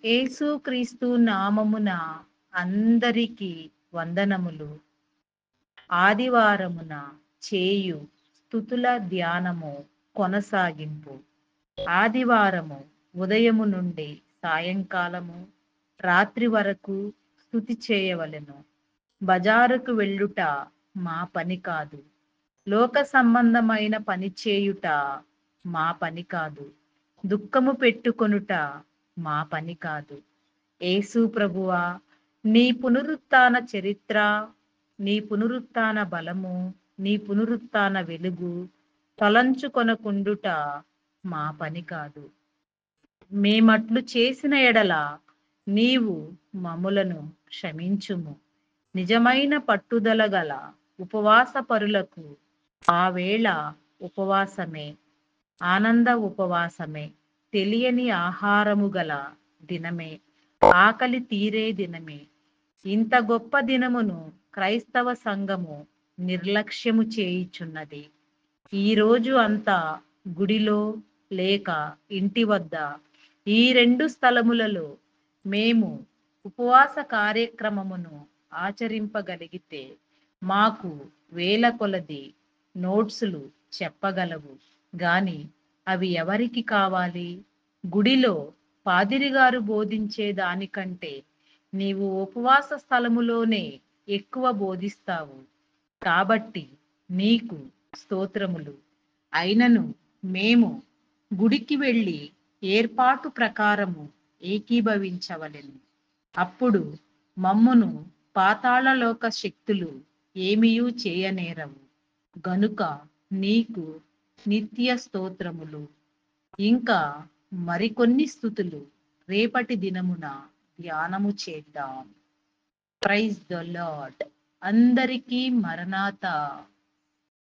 యేసుక్రీస్తు నామమున అందరికీ వందనములు. ఆదివారమున చేయు స్తుతుల ధ్యానము కొనసాగింపు. ఆదివారము ఉదయము నుండి సాయంకాలము రాత్రి వరకు స్తుతి చేయవలెను. బజారుకు వెళ్ళుట మా పని కాదు. లోక సంబంధమైన పని చేయుట మా పని కాదు. దుఃఖము పెట్టుకొనుట మా పని కాదు. యేసు ప్రభువా, నీ పునరుత్థాన చరిత్ర, నీ పునరుత్థాన బలము, నీ పునరుత్థాన వెలుగు తలంచుకొనకుండుట మా పని కాదు. మేమట్లు చేసిన ఎడల నీవు మమ్ములను క్షమించుము. నిజమైన పట్టుదల గల ఉపవాస పరులకు ఆ వేళ ఉపవాసమే, ఆనంద ఉపవాసమే, తెలియని ఆహారము గల దినమే, ఆకలి తీరే దినమే. ఇంత గొప్ప దినమును క్రైస్తవ సంఘము నిర్లక్ష్యము చేయుచున్నది. ఈ రోజు అంతా గుడిలో లేక ఇంటి వద్ద ఈ రెండు స్థలములలో మేము ఉపవాస కార్యక్రమమును ఆచరింపగలిగితే మాకు వేల కొలది నోట్సులు చెప్పగలవు గాని అవి ఎవరికి కావాలి? గుడిలో పాదిరిగారు బోధించే దానికంటే నీవు ఉపవాస స్థలములోనే ఎక్కువ బోధిస్తావు. కాబట్టి నీకు స్తోత్రములు. అయినను మేము గుడికి వెళ్ళి ఏర్పాటు ప్రకారము ఏకీభవించవలెను. అప్పుడు మమ్మును పాతాళలోక శక్తులు ఏమియూ చేయనేరవు. గనుక నీకు నిత్య స్తోత్రములు. ఇంకా మరికొన్ని స్తుతులు రేపటి దినమున ధ్యానము చేద్దాం. Praise the Lord. అందరికీ మరణాత.